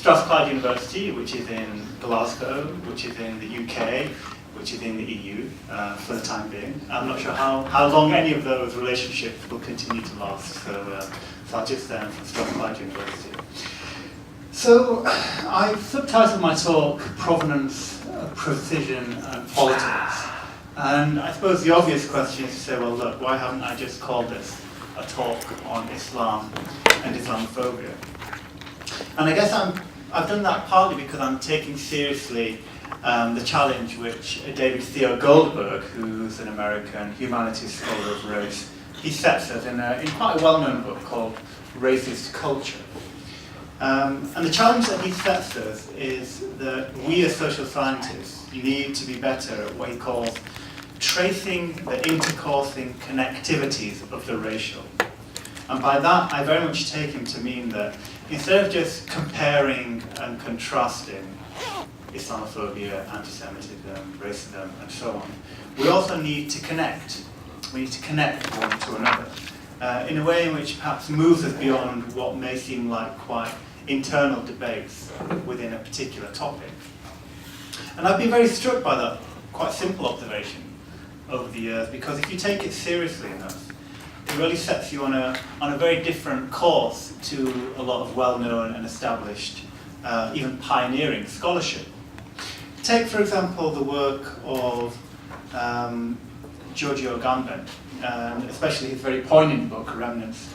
Strathclyde University, which is in Glasgow, which is in the UK, which is in the EU for the time being. I'm not sure how long any of those relationships will continue to last, so I'll just from Strathclyde University. So I've subtitled my talk Provenance, Precision and Politics. And I suppose the obvious question is to say, well look, why haven't I just called this a talk on Islam and Islamophobia? And I guess I've done that partly because I'm taking seriously the challenge which David Theo Goldberg, who's an American humanities scholar of race, he sets us in quite a well-known book called Racist Culture. And the challenge that he sets us is that we as social scientists need to be better at what he calls tracing the intercoursing connectivities of the racial. And by that, I very much take him to mean that instead of just comparing and contrasting Islamophobia, anti-Semitism, racism, and so on, we also need to connect. We need to connect one to another in a way in which perhaps moves us beyond what may seem like quite internal debates within a particular topic. And I've been very struck by that quite simple observation over the years, because if you take it seriously enough, it really sets you on a very different course to a lot of well-known and established, even pioneering scholarship. Take, for example, the work of Giorgio Agamben, and especially his very poignant book, Remnants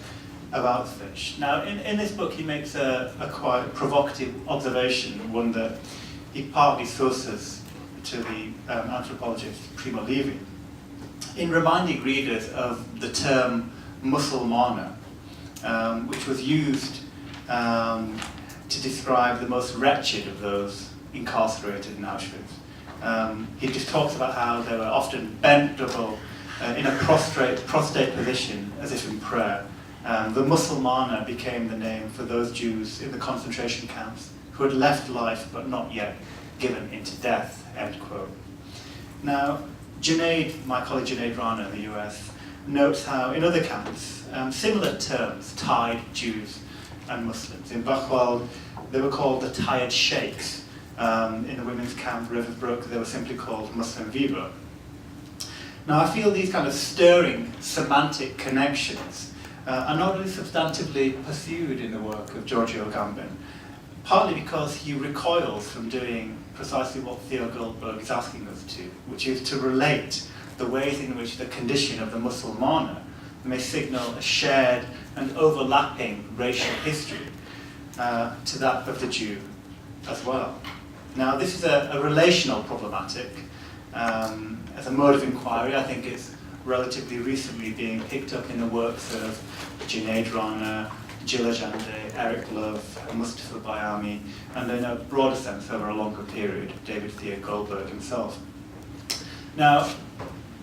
of Auschwitz. Now, in this book, he makes a quite provocative observation, one that he partly sources to the anthropologist Primo Levi, in reminding readers of the term Musulmana, which was used to describe the most wretched of those incarcerated in Auschwitz. He just talks about how they were often bent double in a prostrate position, as if in prayer. The Musulmana became the name for those Jews in the concentration camps who had left life but not yet given into death, end quote. Now, my colleague Junaid Rana in the US, notes how in other camps, similar terms tied Jews and Muslims. In Buchwald, they were called the tired sheikhs. In the women's camp, Riversbrook, they were simply called Muslim Viva. Now, I feel these kind of stirring semantic connections are not really substantively pursued in the work of Giorgio Agamben, partly because he recoils from doing precisely what Theo Goldberg is asking us to, which is to relate the ways in which the condition of the Musulmana may signal a shared and overlapping racial history to that of the Jew as well. Now, this is a relational problematic. As a mode of inquiry, I think it's relatively recently being picked up in the works of Junaid Rana, Gila Jande, Eric Love, Mustafa Bayami, and in a broader sense over a longer period, David Theo Goldberg himself. Now,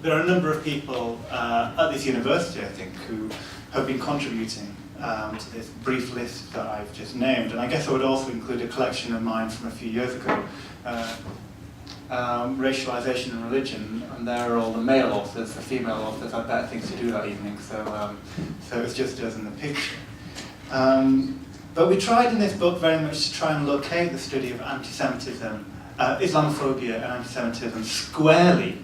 there are a number of people at this university, I think, who have been contributing to this brief list that I've just named, and I guess I would also include a collection of mine from a few years ago, Racialization and Religion, and there are all the male authors. The female authors had better things to do that evening, so it's just us in the picture. But we tried in this book very much to try and locate the study of anti-Semitism, Islamophobia and anti-Semitism squarely,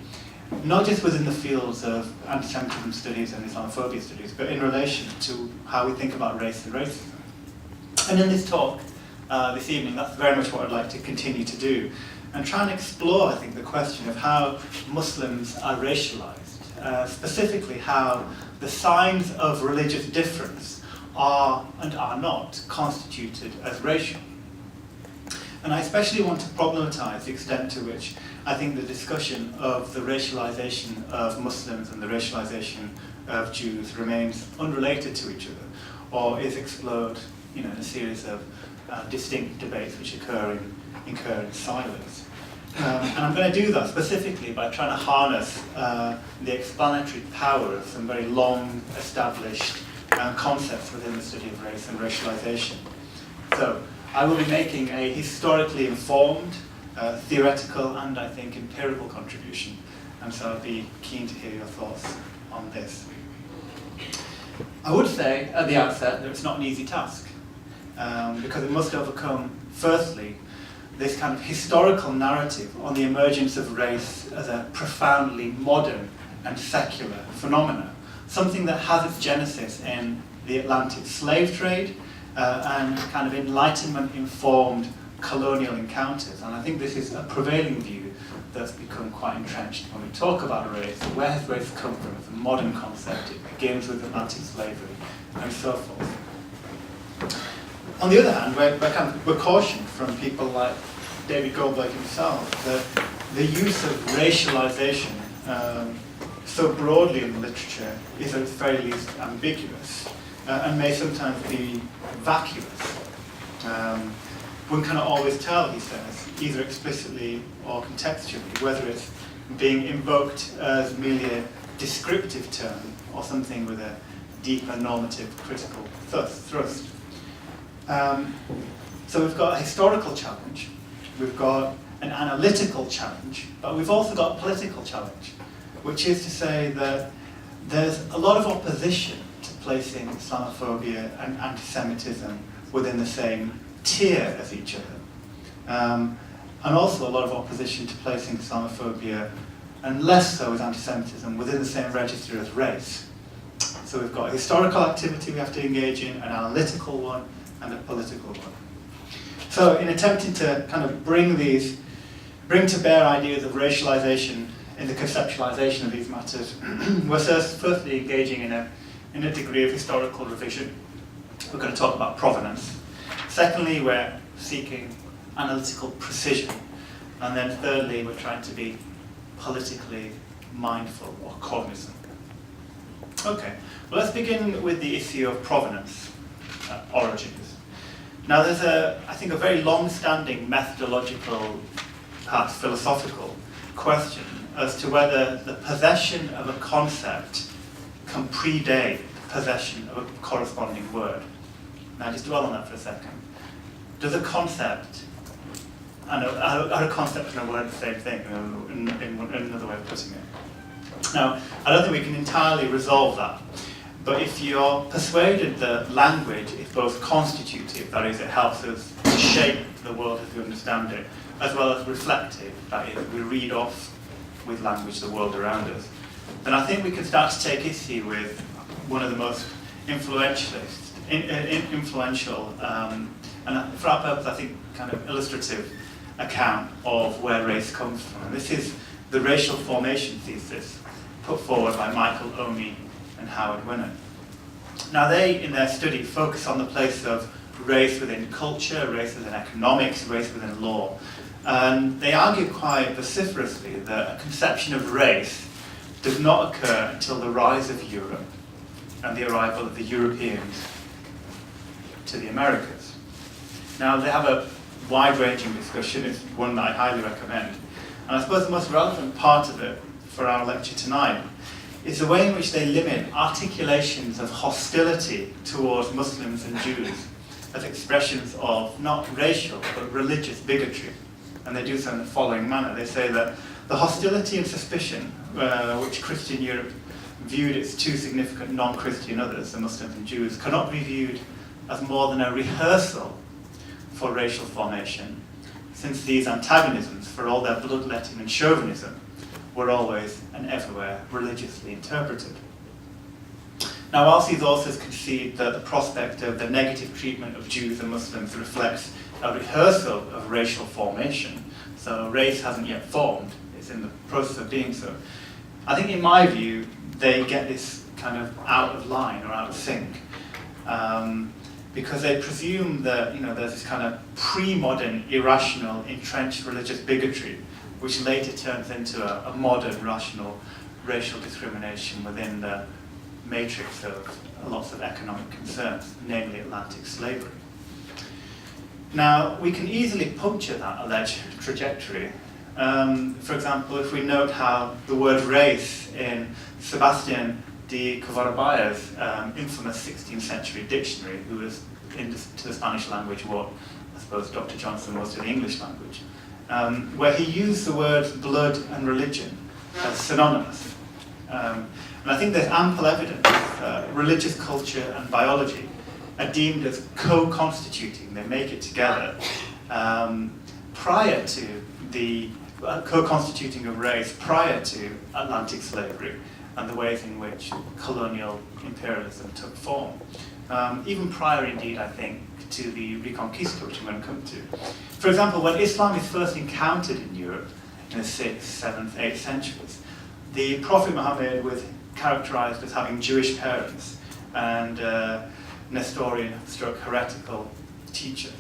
not just within the fields of anti-Semitism studies and Islamophobia studies, but in relation to how we think about race and racism. And in this talk this evening, that's very much what I'd like to continue to do, and try and explore, I think, the question of how Muslims are racialized, specifically how the signs of religious difference are and are not constituted as racial. And I especially want to problematize the extent to which I think the discussion of the racialization of Muslims and the racialization of Jews remains unrelated to each other, or is explored in a series of distinct debates which occur in silence. And I'm going to do that specifically by trying to harness the explanatory power of some very long established concepts within the study of race and racialization. So I will be making a historically informed, theoretical and, I think, empirical contribution, and so I'd be keen to hear your thoughts on this. I would say at the outset that it's not an easy task, because it must overcome Firstly, this kind of historical narrative on the emergence of race as a profoundly modern and secular phenomena, something that has its genesis in the Atlantic slave trade and kind of Enlightenment-informed colonial encounters. And I think this is a prevailing view that's become quite entrenched when we talk about race. Where has race come from? It's a modern concept. It begins with Atlantic slavery and so forth. On the other hand, we're cautioned from people like David Goldberg himself that the use of racialization so broadly in the literature is at its very least ambiguous and may sometimes be vacuous. One cannot always tell, he says, either explicitly or contextually, whether it's being invoked as merely a descriptive term or something with a deeper normative critical thrust. So we've got a historical challenge, we've got an analytical challenge, but we've also got a political challenge, which is to say that there's a lot of opposition to placing Islamophobia and anti-Semitism within the same tier as each other. And also a lot of opposition to placing Islamophobia, and less so as anti-Semitism, within the same register as race. So we've got a historical activity we have to engage in, an analytical one, and a political one. So in attempting to kind of bring to bear ideas of racialization in the conceptualization of these matters, we're firstly engaging in a degree of historical revision. We're going to talk about provenance. Secondly, we're seeking analytical precision. And then thirdly, we're trying to be politically mindful or cognizant. Okay, well, let's begin with the issue of provenance, origins. Now, there's I think, a very long-standing methodological, perhaps philosophical question as to whether the possession of a concept can predate the possession of a corresponding word. Now, just dwell on that for a second. Does a concept, are a concept and a word the same thing, in another way of putting it? Now, I don't think we can entirely resolve that. But if you're persuaded that language is both constitutive, that is, it helps us to shape the world as we understand it, as well as reflective, that is, we read off with language the world around us, then I think we can start to take issue with one of the most influential, and for our purpose, I think, kind of illustrative account of where race comes from. And this is the racial formation thesis put forward by Michael Omi and Howard Winner. Now they, in their study, focus on the place of race within culture, race within economics, race within law. And they argue quite vociferously that a conception of race does not occur until the rise of Europe and the arrival of the Europeans to the Americas. Now they have a wide-ranging discussion, it's one that I highly recommend. And I suppose the most relevant part of it for our lecture tonight is the way in which they limit articulations of hostility towards Muslims and Jews as expressions of not racial but religious bigotry. And they do so in the following manner. They say that the hostility and suspicion which Christian Europe viewed its two significant non-Christian others, the Muslims and Jews, cannot be viewed as more than a rehearsal for racial formation, since these antagonisms, for all their bloodletting and chauvinism, were always and everywhere religiously interpreted. Now, whilst these authors concede that the prospect of the negative treatment of Jews and Muslims reflects a rehearsal of racial formation, so race hasn't yet formed, it's in the process of being so, I think in my view, they get this kind of out of line or out of sync, because they presume that there's this kind of pre-modern, irrational, entrenched religious bigotry, which later turns into a modern, rational racial discrimination within the matrix of lots of economic concerns, namely Atlantic slavery. Now, we can easily puncture that alleged trajectory. For example, if we note how the word race in Sebastian de Covarrubia's infamous 16th century dictionary, who was to the Spanish language what I suppose Dr. Johnson was to the English language, where he used the words blood and religion as synonymous. And I think there's ample evidence that religious culture and biology are deemed as co-constituting, they make it together, prior to the co-constituting of race, prior to Atlantic slavery, and the ways in which colonial imperialism took form. Even prior, indeed, I think, to the Reconquista, which I'm going to come to. For example, when Islam is first encountered in Europe in the 6th, 7th, 8th centuries, the Prophet Muhammad was characterized as having Jewish parents and Nestorian-stroke heretical teacher,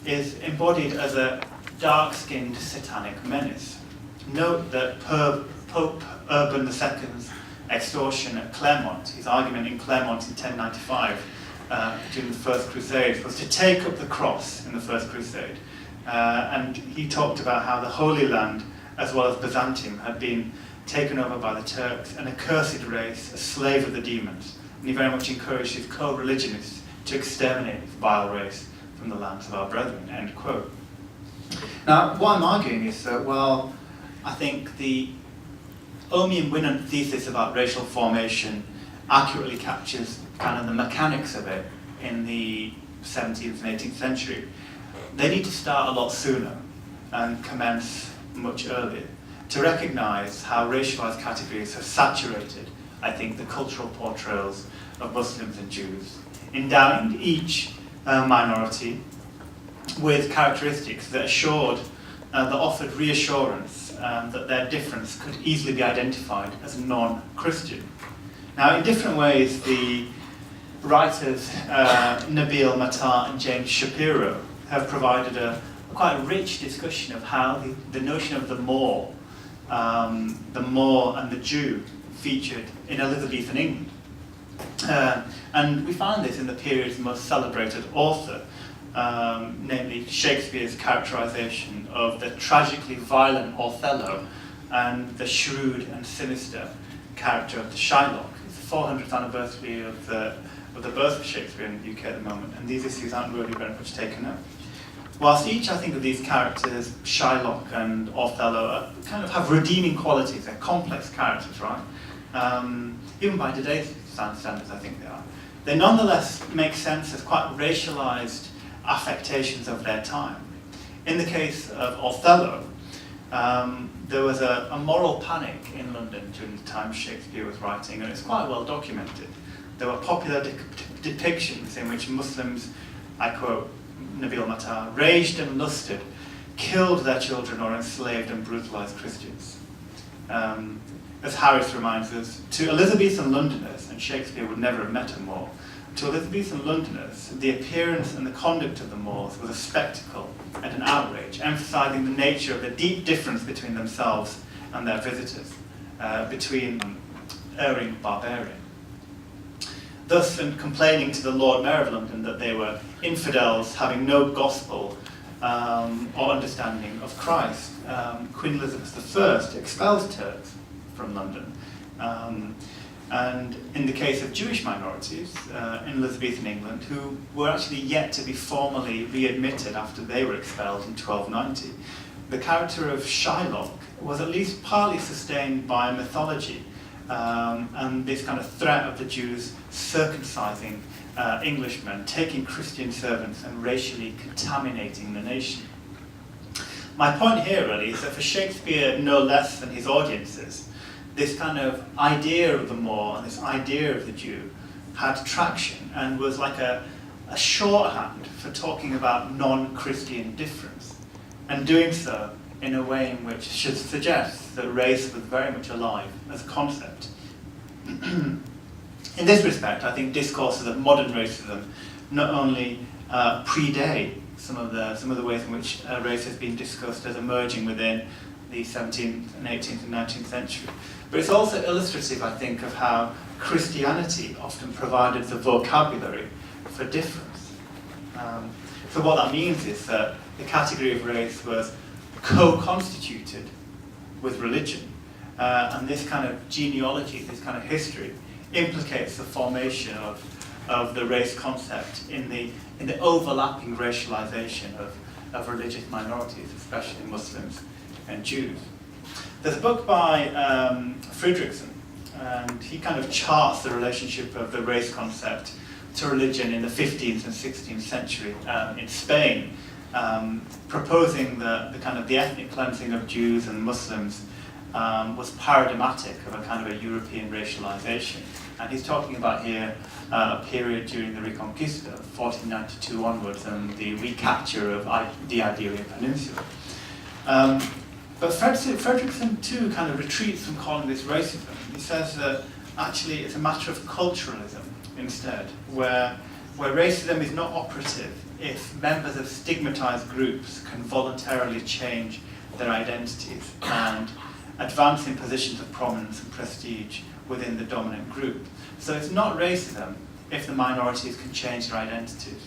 is embodied as a dark-skinned satanic menace. Note that Pope Urban II's extortion at Clermont, his argument in Clermont in 1095 during the First Crusade, was to take up the cross in the First Crusade. And he talked about how the Holy Land, as well as Byzantium, had been taken over by the Turks, an accursed race, a slave of the demons. And he very much encouraged his co-religionists to exterminate this vile race from the lands of our brethren, end quote. Now, what I'm arguing is that, well, I think the Omian-Winant thesis about racial formation accurately captures kind of the mechanics of it in the 17th and 18th century. They need to start a lot sooner and commence much earlier to recognise how racialised categories have saturated, I think, the cultural portrayals of Muslims and Jews, endowing each minority with characteristics that assured, that offered reassurance that their difference could easily be identified as non-Christian. Now, in different ways, the writers Nabil Matar and James Shapiro have provided a quite rich discussion of how the notion of the Moor and the Jew featured in Elizabethan England. And we find this in the period's most celebrated author, namely Shakespeare's characterization of the tragically violent Othello and the shrewd and sinister character of the Shylock. It's the 400th anniversary of the birth of Shakespeare in the UK at the moment, and these issues aren't really very much taken up. Whilst each, I think, of these characters, Shylock and Othello, kind of have redeeming qualities. They're complex characters, right? Even by today's standards, I think they are. They nonetheless make sense as quite racialized affectations of their time. In the case of Othello, there was a moral panic in London during the time Shakespeare was writing, and it's quite well documented. There were popular depictions in which Muslims, I quote Nabil Matar, raged and lusted, killed their children, or enslaved and brutalized Christians. As Harris reminds us, to Elizabethan Londoners, and Shakespeare would never have met a Moor, to Elizabethan Londoners, the appearance and the conduct of the Moors was a spectacle and an outrage, emphasizing the nature of the deep difference between themselves and their visitors, between erring barbarian. Thus, and complaining to the Lord Mayor of London that they were infidels having no gospel or understanding of Christ, Queen Elizabeth I expelled Turks from London. And in the case of Jewish minorities in Elizabethan England, who were actually yet to be formally readmitted after they were expelled in 1290, the character of Shylock was at least partly sustained by mythology and this kind of threat of the Jews circumcising Englishmen, taking Christian servants and racially contaminating the nation. My point here really is that for Shakespeare, no less than his audiences, this kind of idea of the Moor and this idea of the Jew had traction and was like a shorthand for talking about non-Christian difference, and doing so in a way in which should suggest that race was very much alive as a concept. In this respect, I think discourses of modern racism not only predate some of the ways in which race has been discussed as emerging within the 17th and 18th and 19th century, but it's also illustrative, I think, of how Christianity often provided the vocabulary for difference. So what that means is that the category of race was co-constituted with religion, and this kind of genealogy, this kind of history, implicates the formation of the race concept in the overlapping racialization of religious minorities, especially Muslims and Jews. There's a book by Friedrichsen, and he kind of charts the relationship of the race concept to religion in the 15th and 16th century in Spain, proposing that the ethnic cleansing of Jews and Muslims was paradigmatic of a kind of a European racialization. And he's talking about here a period during the Reconquista, 1492 onwards, and the recapture of the Iberian Peninsula. But Fredrickson too kind of retreats from calling this racism. He says that actually it's a matter of culturalism instead, where racism is not operative if members of stigmatized groups can voluntarily change their identities and advance in positions of prominence and prestige within the dominant group. So it's not racism if the minorities can change their identities.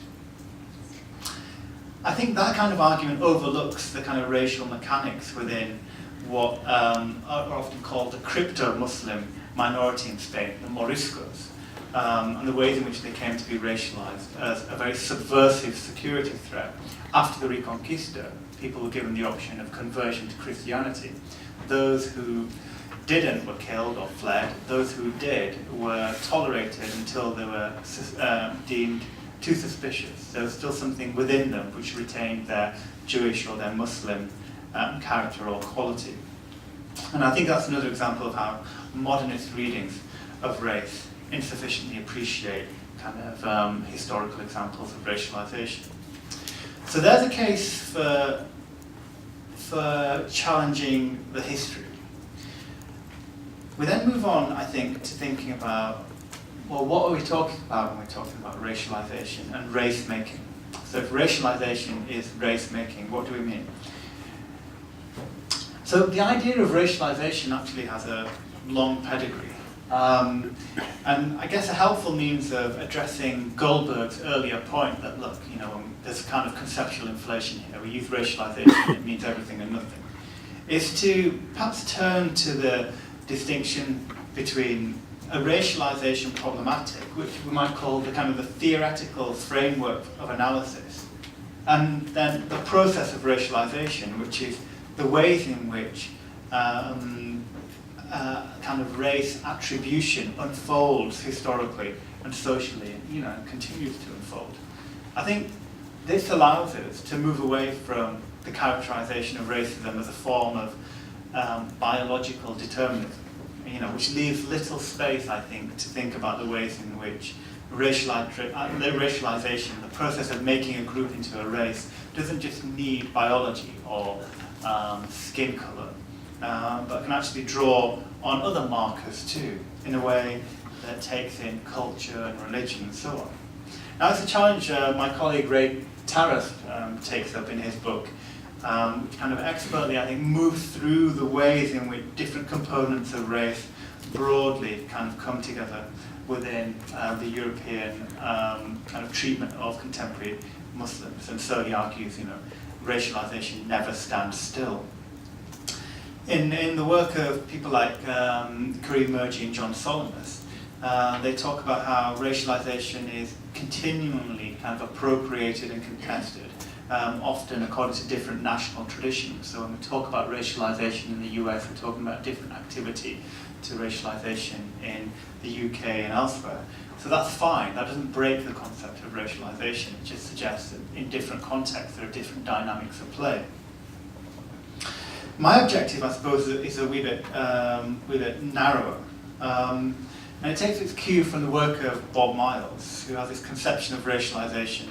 I think that kind of argument overlooks the kind of racial mechanics within what are often called the crypto-Muslim minority in Spain, the Moriscos, and the ways in which they came to be racialized as a very subversive security threat. After the Reconquista, people were given the option of conversion to Christianity. Those who didn't were killed or fled. Those who did were tolerated until they were deemed too suspicious. There was still something within them which retained their Jewish or their Muslim character or quality. And I think that's another example of how modernist readings of race insufficiently appreciate kind of historical examples of racialization. So there's a case for challenging the history. We then move on, I think, to thinking about, well, what are we talking about when we're talking about racialization and race making? So if racialization is race making, what do we mean? So the idea of racialization actually has a long pedigree. And I guess a helpful means of addressing Goldberg's earlier point that, look, there's a kind of conceptual inflation here. We use racialization, it means everything and nothing, is to perhaps turn to the distinction between a racialization problematic, which we might call the kind of the theoretical framework of analysis, and then the process of racialization, which is the ways in which kind of race attribution unfolds historically and socially, and continues to unfold. I think this allows us to move away from the characterization of racism as a form of biological determinism, which leaves little space, I think, to think about the ways in which racialization, the process of making a group into a race, doesn't just need biology or skin color, but can actually draw on other markers too, in a way that takes in culture and religion and so on. Now, it's a challenge my colleague Ray Taras takes up in his book, which kind of expertly, I think, moves through the ways in which different components of race broadly kind of come together within the European kind of treatment of contemporary Muslims. And so he argues, racialization never stands still. In the work of people like Karim Murji and John Solomons, they talk about how racialization is continually kind of appropriated and contested, often according to different national traditions. So when we talk about racialization in the US, we're talking about different activity to racialization in the UK and elsewhere. So that's fine, that doesn't break the concept of racialization, it just suggests that in different contexts there are different dynamics at play. My objective, I suppose, is a wee bit narrower. And it takes its cue from the work of Bob Miles, who has this conception of racialization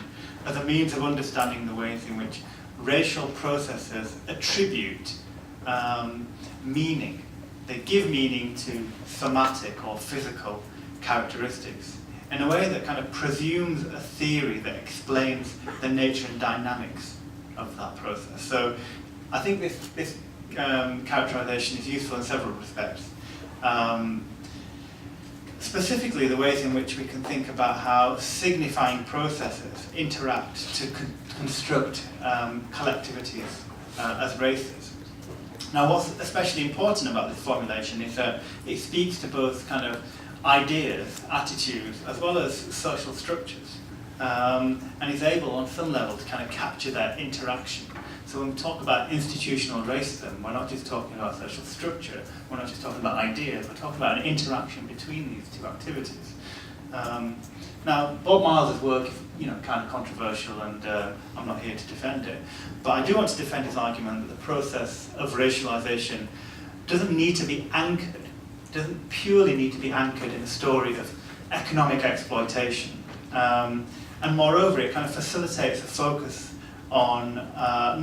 as a means of understanding the ways in which racial processes attribute meaning. They give meaning to somatic or physical characteristics in a way that kind of presumes a theory that explains the nature and dynamics of that process. So I think this characterization is useful in several respects. Specifically, the ways in which we can think about how signifying processes interact to construct collectivities as races. Now, what's especially important about this formulation is that it speaks to both kind of ideas, attitudes, as well as social structures, and is able, on some level, to kind of capture that interaction. So when we talk about institutional racism, we're not just talking about social structure, we're not just talking about ideas, we're talking about an interaction between these two activities. Now, Bob Miles's work is, kind of controversial, and I'm not here to defend it. But I do want to defend his argument that the process of racialization doesn't need to be anchored, doesn't purely need to be anchored in a story of economic exploitation. And moreover, it kind of facilitates a focus on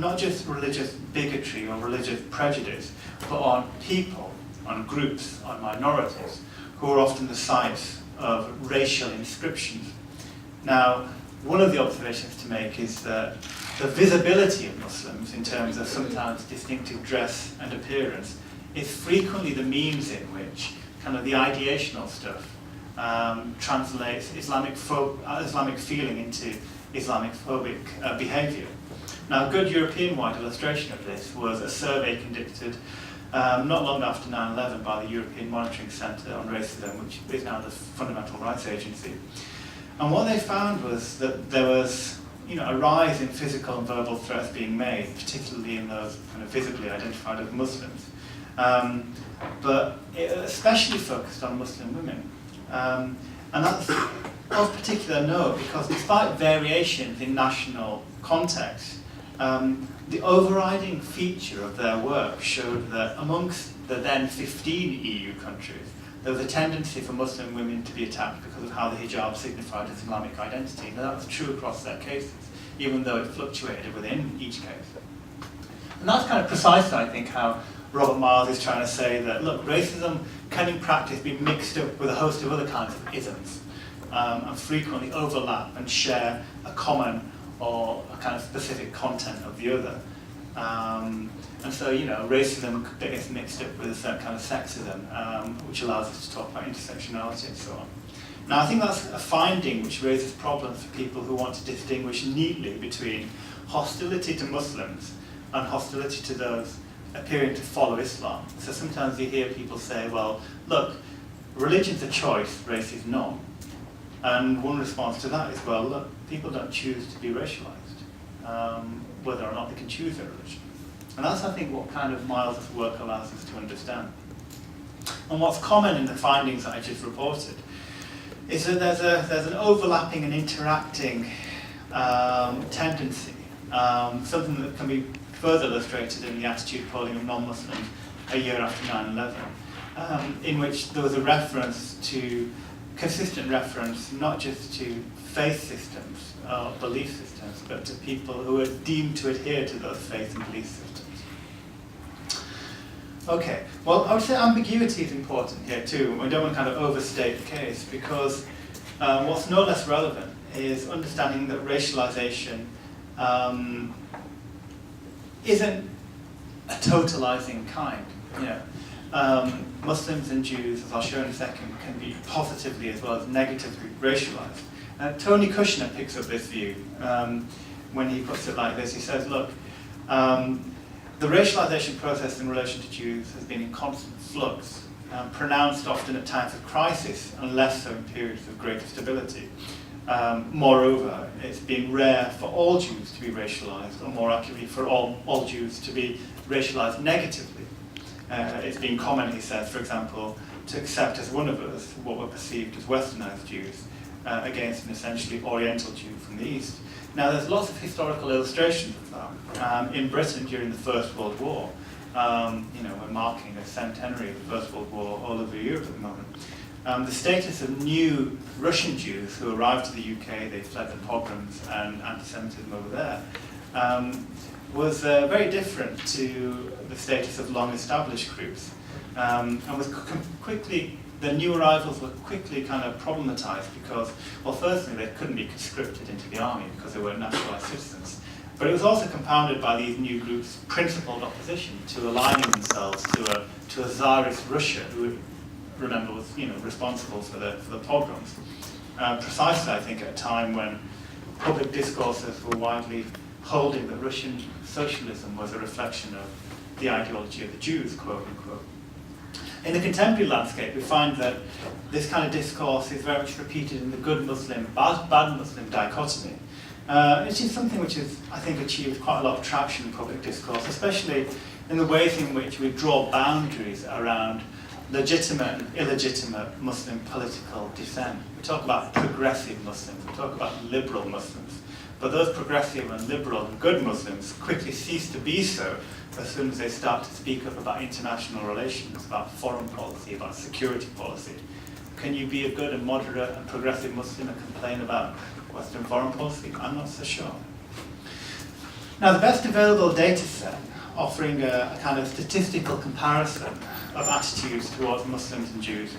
not just religious bigotry or religious prejudice, but on people, on groups, on minorities, who are often the sites of racial inscriptions. Now, one of the observations to make is that the visibility of Muslims in terms of sometimes distinctive dress and appearance is frequently the means in which kind of the ideational stuff translates Islamic feeling into Islamophobic behaviour. Now, a good European-wide illustration of this was a survey conducted not long after 9/11 by the European Monitoring Centre on Racism, which is now the Fundamental Rights Agency. And what they found was that there was a rise in physical and verbal threats being made, particularly in those kind of visibly identified as Muslims. But it especially focused on Muslim women. And that's of particular note because despite variations in national context, the overriding feature of their work showed that amongst the then 15 EU countries, there was a tendency for Muslim women to be attacked because of how the hijab signified Islamic identity. Now, that was true across their cases, even though it fluctuated within each case. And that's kind of precisely, I think, how Robert Miles is trying to say that, look, racism can in practice be mixed up with a host of other kinds of isms, and frequently overlap and share a common or a kind of specific content of the other. And so, racism gets mixed up with a certain kind of sexism, which allows us to talk about intersectionality and so on. Now, I think that's a finding which raises problems for people who want to distinguish neatly between hostility to Muslims and hostility to those appearing to follow Islam. So sometimes you hear people say, well, look, religion's a choice, race is not. And one response to that is, well, look, people don't choose to be racialized, whether or not they can choose their religion. And that's, I think, what kind of Miles' work allows us to understand. And what's common in the findings that I just reported is that there's an overlapping and interacting tendency, something that can be further illustrated in the attitude polling of non-Muslims a year after 9/11, in which there was a consistent reference not just to faith systems or belief systems, but to people who are deemed to adhere to those faith and belief systems. Okay, well, I would say ambiguity is important here too. We don't want to kind of overstate the case because what's no less relevant is understanding that racialization isn't a totalizing kind. Muslims and Jews, as I'll show in a second, can be positively as well as negatively racialized. Tony Kushner picks up this view when he puts it like this. He says, look, the racialization process in relation to Jews has been in constant flux, pronounced often at times of crisis and less so in periods of greater stability. Moreover, it's been rare for all Jews to be racialized, or more accurately, for all Jews to be racialized negatively. It's been common, he says, for example, to accept as one of us what were perceived as westernized Jews against an essentially Oriental Jew from the East. Now, there's lots of historical illustrations of that. In Britain during the First World War, we're marking the centenary of the First World War all over Europe at the moment. The status of new Russian Jews who arrived to the UK, they fled the pogroms and anti-Semitism over there, was very different to the status of long-established groups, and was the new arrivals were quickly kind of problematized because, well, firstly, they couldn't be conscripted into the army because they weren't naturalized citizens. But it was also compounded by these new groups' principled opposition to aligning themselves to a Tsarist Russia, who, remember, was responsible for the pogroms. Precisely, I think, at a time when public discourses were widely holding that Russian socialism was a reflection of the ideology of the Jews, quote unquote. In the contemporary landscape, we find that this kind of discourse is very much repeated in the good Muslim, bad Muslim dichotomy. Which is something which has, I think, achieved quite a lot of traction in public discourse, especially in the ways in which we draw boundaries around legitimate and illegitimate Muslim political dissent. We talk about progressive Muslims, we talk about liberal Muslims. But those progressive and liberal and good Muslims quickly cease to be so as soon as they start to speak up about international relations, about foreign policy, about security policy. Can you be a good and moderate and progressive Muslim and complain about Western foreign policy? I'm not so sure. Now, the best available data set offering a kind of statistical comparison of attitudes towards Muslims and Jews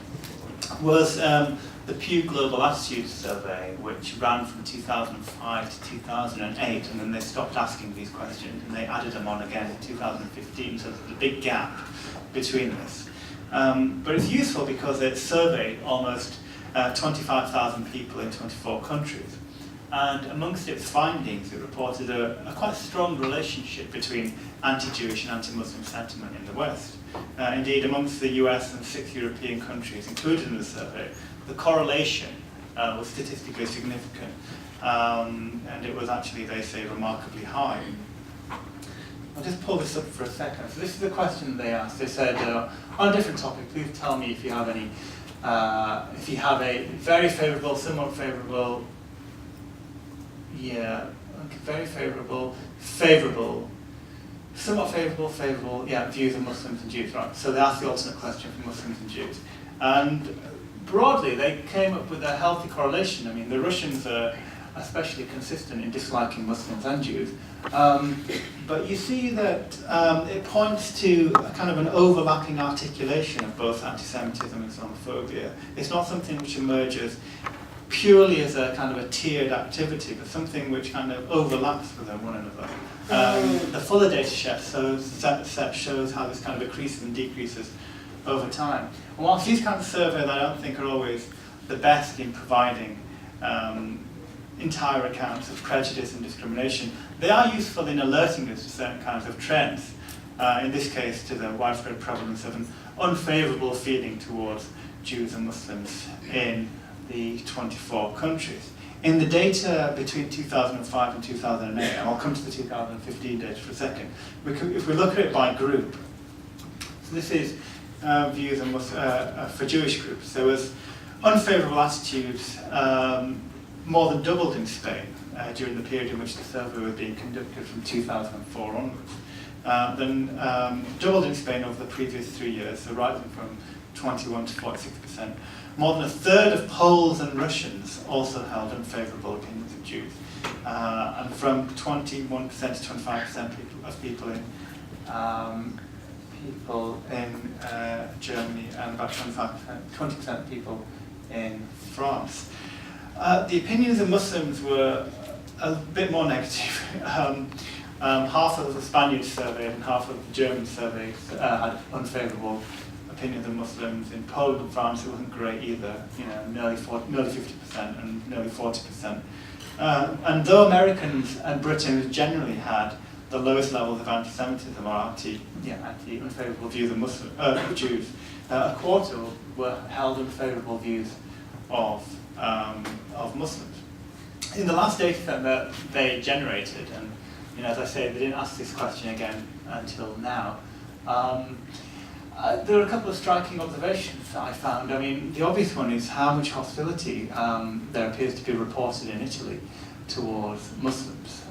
was the Pew Global Attitudes Survey, which ran from 2005 to 2008, and then they stopped asking these questions and they added them on again in 2015, so there's a big gap between this. But it's useful because it surveyed almost 25,000 people in 24 countries. And amongst its findings, it reported a quite strong relationship between anti-Jewish and anti-Muslim sentiment in the West. Indeed, amongst the US and 6 European countries included in the survey, the correlation was statistically significant. And it was actually, they say, remarkably high. I'll just pull this up for a second. So this is the question they asked. They said, on a different topic, please tell me if you have any, if you have a very favourable, somewhat favourable, very favourable, somewhat favourable, views of Muslims and Jews, right? So they asked the alternate question for Muslims and Jews. And broadly, they came up with a healthy correlation. I mean, the Russians are especially consistent in disliking Muslims and Jews. But you see that it points to a kind of an overlapping articulation of both anti-Semitism and Islamophobia. It's not something which emerges purely as a kind of a tiered activity, but something which kind of overlaps with one another. The fuller data set shows how this kind of increases and decreases over time. And whilst these kinds of surveys I don't think are always the best in providing entire accounts of prejudice and discrimination, they are useful in alerting us to certain kinds of trends. In this case, to the widespread prevalence of an unfavourable feeling towards Jews and Muslims in the 24 countries. In the data between 2005 and 2008, and I'll come to the 2015 data for a second, if we look at it by group, so this is views for Jewish groups. There was unfavourable attitudes more than doubled in Spain during the period in which the survey was being conducted from 2004 onwards. Then doubled in Spain over the previous 3 years, so rising from 21 to 46%. More than a third of Poles and Russians also held unfavourable opinions of Jews. And from 21% to 25% of people in Germany, and about 20% of people in France. The opinions of Muslims were a bit more negative. Half of the Spaniards surveyed and half of the Germans surveyed had unfavourable opinions of Muslims. In Poland and France, it wasn't great either. Nearly 50% and nearly 40%. And though Americans and Britain generally had the lowest levels of anti-Semitism or unfavourable views of Jews, a quarter were held unfavourable views of Muslims. In the last data set that they generated, and as I say, they didn't ask this question again until now, there are a couple of striking observations that I found. I mean, the obvious one is how much hostility there appears to be reported in Italy towards Muslims.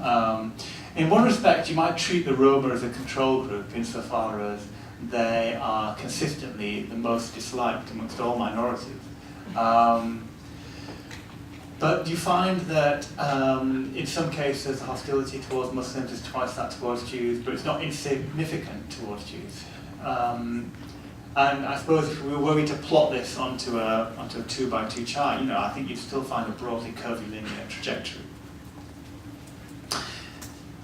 In one respect, you might treat the Roma as a control group insofar as they are consistently the most disliked amongst all minorities. But you find that in some cases the hostility towards Muslims is twice that towards Jews, but it's not insignificant towards Jews. And I suppose if we were going to plot this onto a 2x2 chart, I think you'd still find a broadly curvy linear trajectory.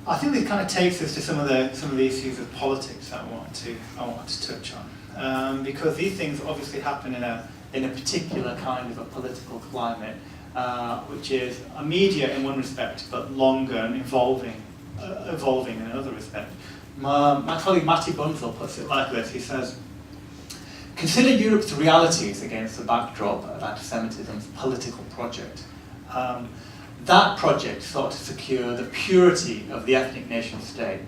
I think this kind of takes us to some of the issues of politics that I want to touch on, because these things obviously happen in a particular kind of a political climate, which is immediate in one respect, but longer and evolving in another respect. My colleague Matty Bunzel puts it like this. He says, "Consider Europe's realities against the backdrop of anti-Semitism's political project. That project sought to secure the purity of the ethnic nation state,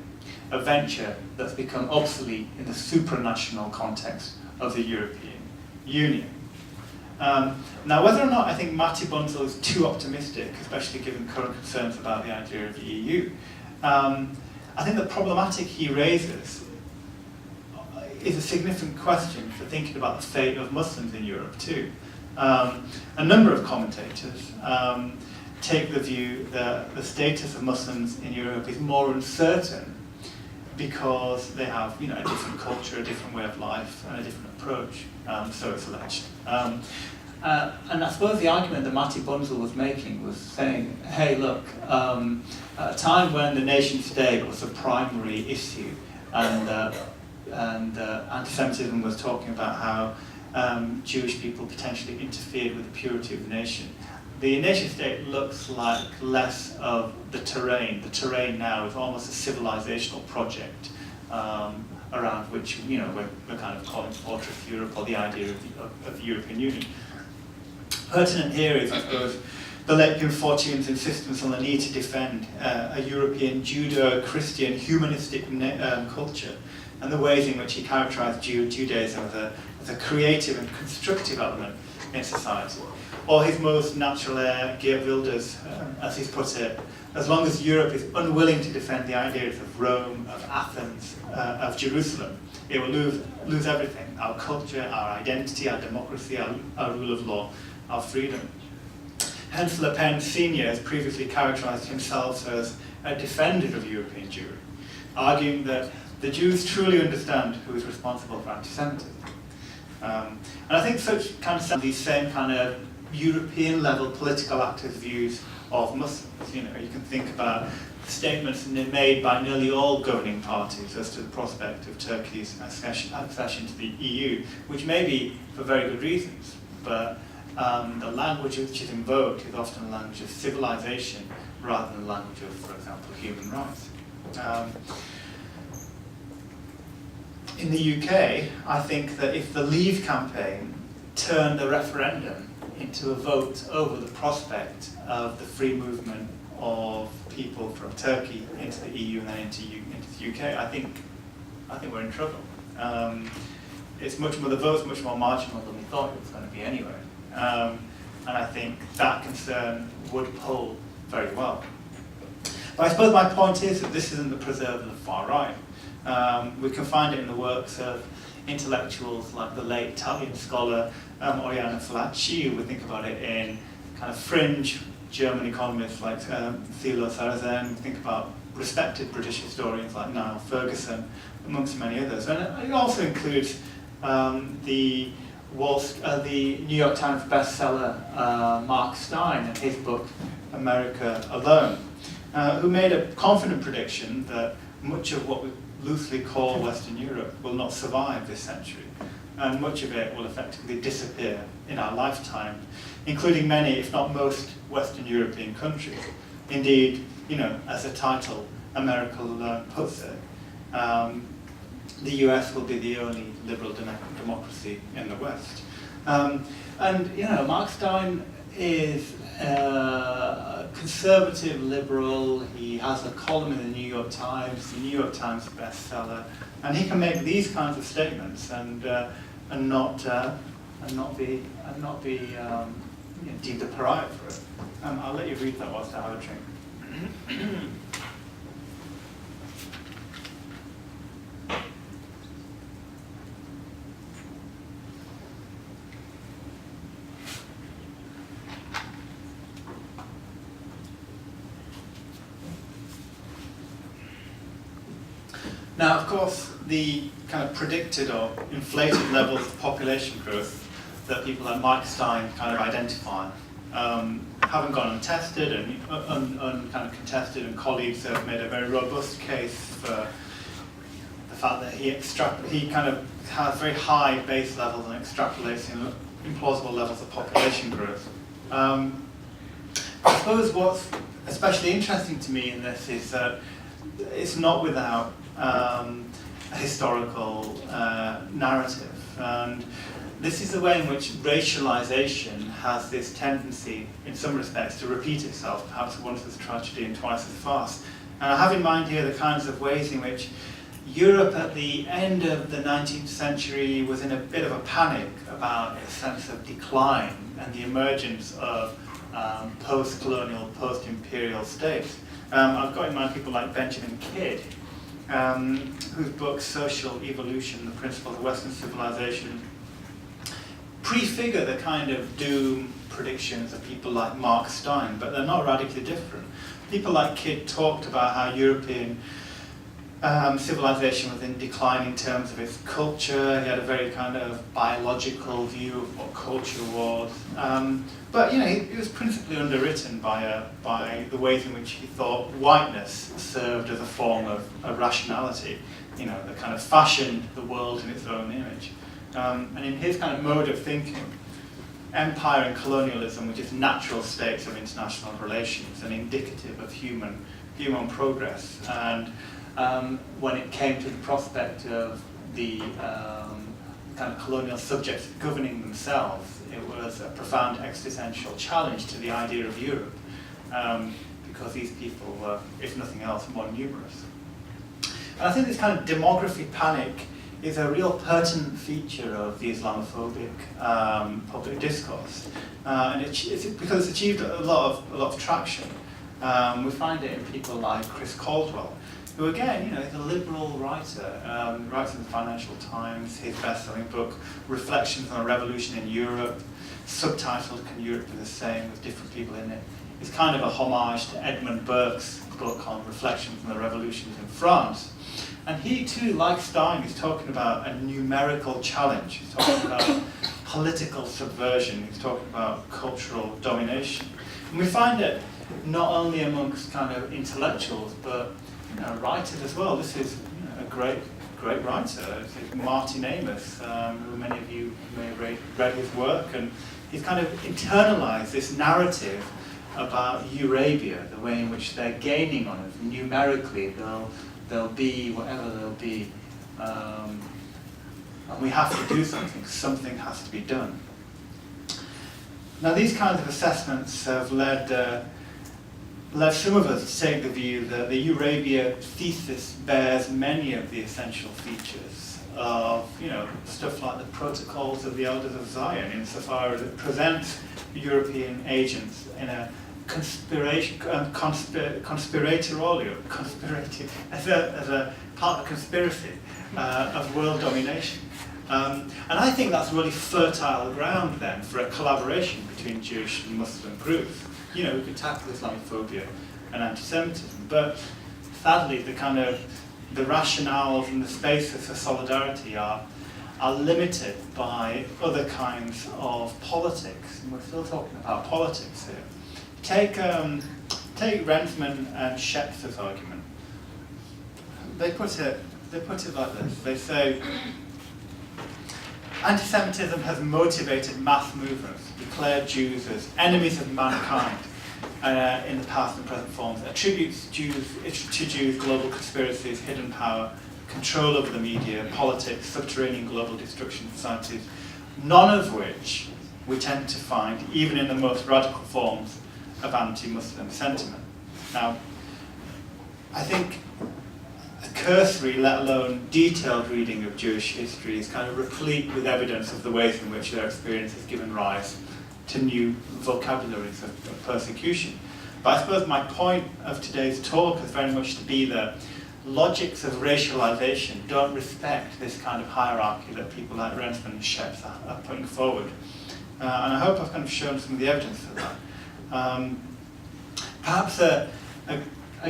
a venture that's become obsolete in the supranational context of the European Union. Now, whether or not I think Matti Bunzl is too optimistic, especially given current concerns about the idea of the EU, I think the problematic he raises is a significant question for thinking about the fate of Muslims in Europe too. A number of commentators take the view that the status of Muslims in Europe is more uncertain because they have, a different culture, a different way of life, and a different approach. So it's alleged. And I suppose the argument that Matti Bunzl was making was saying, hey, look, at a time when the nation state was a primary issue, and anti-Semitism was talking about how Jewish people potentially interfered with the purity of the nation, the nation state looks like less of the terrain. The terrain now is almost a civilizational project around which we're kind of calling Fortress Europe, or the idea of the European Union. Pertinent here is, I suppose, the late Pim Fortune's insistence on the need to defend a European Judeo-Christian humanistic culture, and the ways in which he characterised Judaism as a creative and constructive element in society. Or his most natural heir, Geert Wilders, as he's put it, as long as Europe is unwilling to defend the ideas of Rome, of Athens, of Jerusalem, it will lose everything: our culture, our identity, our democracy, our rule of law, our freedom. Hence, Le Pen Senior has previously characterised himself as a defender of European Jewry, arguing that the Jews truly understand who is responsible for anti-Semitism. And I think such kind of these same kind of European-level political actors' views of Muslims. You can think about statements made by nearly all governing parties as to the prospect of Turkey's accession to the EU, which may be for very good reasons, but the language which is invoked is often a language of civilization rather than a language of, for example, human rights. In the UK, I think that if the Leave campaign turned the referendum into a vote over the prospect of the free movement of people from Turkey into the EU and then into the UK, I think we're in trouble. It's much more, the vote's much more marginal than we thought it was going to be anyway. And I think that concern would pull very well. But I suppose my point is that this isn't the preserve of the far right. We can find it in the works of intellectuals like the late Italian scholar Oriana Fallaci. We think about it in kind of fringe German economists like Thilo Sarrazin. We think about respected British historians like Niall Ferguson, amongst many others. And it also includes the New York Times bestseller Mark Stein and his book America Alone, who made a confident prediction that much of what we loosely call Western Europe will not survive this century, and much of it will effectively disappear in our lifetime, including many, if not most, Western European countries. Indeed, as the title America Alone puts it, the US will be the only liberal democracy in the West. Mark Stein is a conservative liberal. He has a column in the New York Times, the New York Times bestseller, and he can make these kinds of statements and not be deemed a pariah for it. I'll let you read that whilst I have a drink. Now, of course, the kind of predicted or inflated levels of population growth that people like Mike Stein kind of identify haven't gone untested and kind of contested, and colleagues have made a very robust case for the fact that he kind of has very high base levels and extrapolates implausible levels of population growth. I suppose what's especially interesting to me in this is that it's not without a historical narrative, and this is the way in which racialization has this tendency, in some respects, to repeat itself, perhaps once as a tragedy and twice as a farce. And I have in mind here the kinds of ways in which Europe at the end of the 19th century was in a bit of a panic about a sense of decline and the emergence of post-colonial, post-imperial states. I've got in mind people like Benjamin Kidd, whose book Social Evolution, The Principles of Western Civilization, prefigure the kind of doom predictions of people like Mark Stein, but they're not radically different. People like Kidd talked about how European civilization was in decline in terms of its culture. He had a very kind of biological view of what culture was. But he was principally underwritten by the ways in which he thought whiteness served as a form of rationality, that kind of fashioned the world in its own image. And in his kind of mode of thinking, empire and colonialism were just natural states of international relations and indicative of human progress. And when it came to the prospect of the kind of colonial subjects governing themselves, it was a profound existential challenge to the idea of Europe, because these people were, if nothing else, more numerous. And I think this kind of demography panic is a real pertinent feature of the Islamophobic public discourse, and it's because it's achieved a lot of traction. We find it in people like Chris Caldwell, who again, is a liberal writer, writes in the Financial Times. His best-selling book, Reflections on a Revolution in Europe, subtitled Can Europe Be the Same, with different people in it, is kind of a homage to Edmund Burke's book on Reflections on the Revolutions in France. And he too, like Stein, is talking about a numerical challenge. He's talking about political subversion. He's talking about cultural domination. And we find it not only amongst kind of intellectuals, but writers as well. This is a great writer. It's Martin Amis, who many of you may have read his work, and he's kind of internalized this narrative about Eurabia, the way in which they're gaining on us. Numerically, they'll be whatever they'll be, and we have to do something. Something has to be done. Now, these kinds of assessments have led some of us to take the view that the Eurabia thesis bears many of the essential features of, stuff like the Protocols of the Elders of Zion, insofar as it presents European agents in a as a part of a conspiracy of world domination. And I think that's really fertile ground then for a collaboration between Jewish and Muslim groups. We could tackle Islamophobia and anti-Semitism, but sadly the rationales and the spaces for solidarity are limited by other kinds of politics, and we're still talking about politics here. Take Rensman and Schetzer's argument. They put it like this. They say, anti-Semitism has motivated mass movements, declared Jews as enemies of mankind in the past and present forms, attributes to Jews global conspiracies, hidden power, control over the media, politics, subterranean global destruction of societies, none of which we tend to find even in the most radical forms of anti-Muslim sentiment. Now, I think a cursory, let alone detailed reading of Jewish history is kind of replete with evidence of the ways in which their experience has given rise to new vocabularies of persecution. But I suppose my point of today's talk is very much to be that logics of racialization don't respect this kind of hierarchy that people like Rensman and Schetzer are putting forward. And I hope I've kind of shown some of the evidence for that. Perhaps a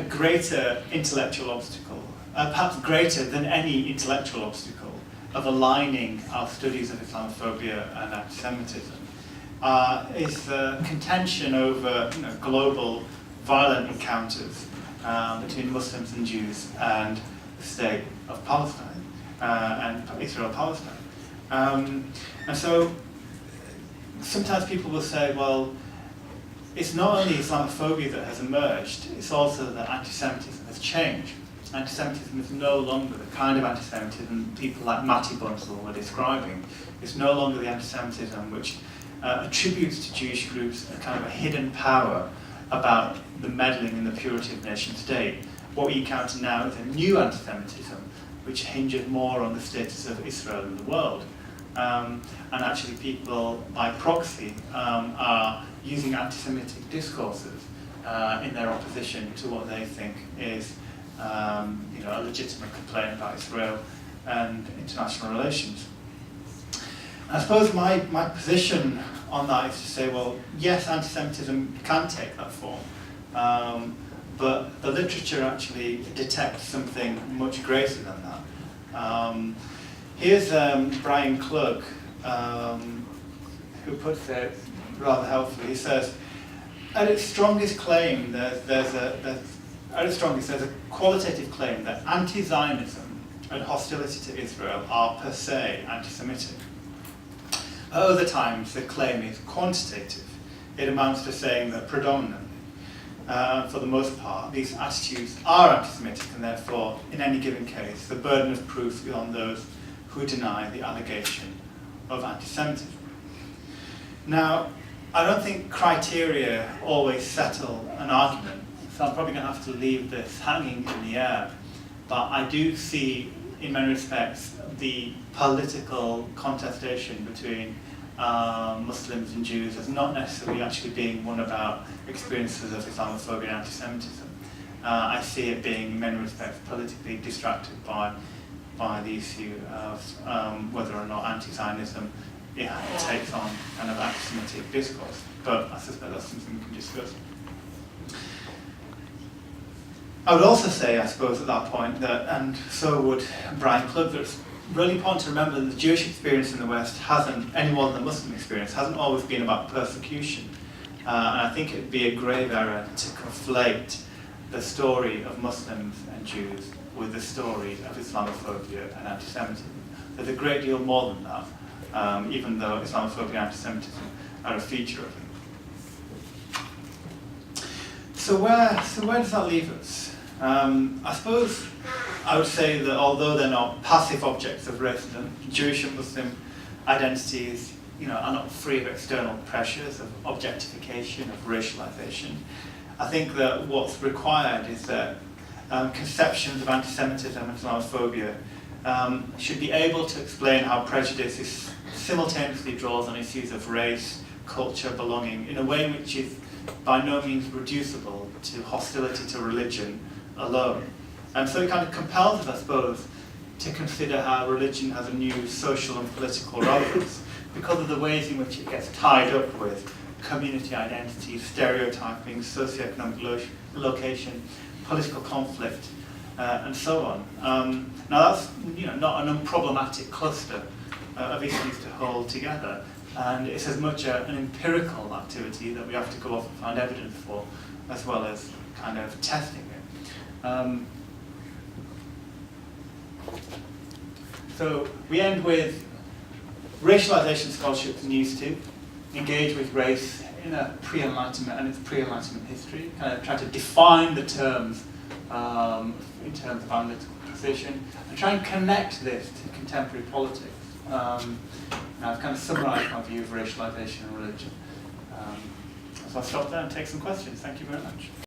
greater intellectual obstacle, perhaps greater than any intellectual obstacle, of aligning our studies of Islamophobia and anti-Semitism is the contention over global violent encounters between Muslims and Jews and the state of Palestine and Israel-Palestine. And so sometimes people will say, well, it's not only Islamophobia that has emerged, it's also that anti-Semitism has changed. Anti-Semitism is no longer the kind of anti-Semitism people like Matti Bunzel were describing. It's no longer the anti-Semitism which attributes to Jewish groups a kind of a hidden power about the meddling in the purity of nation state. What we encounter now is a new anti-Semitism which hinges more on the status of Israel in the world. And actually people, by proxy, are using anti-Semitic discourses in their opposition to what they think is a legitimate complaint about Israel and international relations. I suppose my position on that is to say, well, yes, anti-Semitism can take that form, but the literature actually detects something much greater than that. Here's Brian Klug, who puts it rather helpfully. He says, at its strongest claim, there's a qualitative claim that anti-Zionism and hostility to Israel are per se anti-Semitic. At other times, the claim is quantitative. It amounts to saying that predominantly, for the most part, these attitudes are anti-Semitic, and therefore, in any given case, the burden of proof is on those who deny the allegation of anti-Semitism. Now, I don't think criteria always settle an argument, so I'm probably going to have to leave this hanging in the air. But I do see, in many respects, the political contestation between Muslims and Jews as not necessarily actually being one about experiences of Islamophobia and anti-Semitism. I see it being, in many respects, politically distracted by the issue of whether or not anti-Zionism takes on kind of anti-Semitic discourse. But I suspect that's something we can discuss. I would also say, I suppose, at that point, that, and so would Brian Klug, that it's really important to remember that the Jewish experience in the West hasn't, any more than the Muslim experience, hasn't always been about persecution. And I think it would be a grave error to conflate the story of Muslims and Jews with the story of Islamophobia and anti-Semitism. There's a great deal more than that, even though Islamophobia and anti-Semitism are a feature of it. So where does that leave us? I suppose I would say that although they're not passive objects of racism, Jewish and Muslim identities, are not free of external pressures, of objectification, of racialization. I think that what's required is that conceptions of anti-Semitism and Islamophobia should be able to explain how prejudice simultaneously draws on issues of race, culture, belonging, in a way which is by no means reducible to hostility to religion alone. And so it kind of compels us, I suppose, to consider how religion has a new social and political relevance because of the ways in which it gets tied up with community identity, stereotyping, socioeconomic location, political conflict, and so on. Now that's not an unproblematic cluster of issues to hold together, and it's as much an empirical activity that we have to go off and find evidence for, as well as kind of testing it. So we end with racialization scholarship needs to engage with race in a pre-Enlightenment and its pre-Enlightenment history, kind of try to define the terms in terms of analytical precision, and try and connect this to contemporary politics. Now I've kind of summarized my view of racialization and religion. So I'll stop there and take some questions. Thank you very much.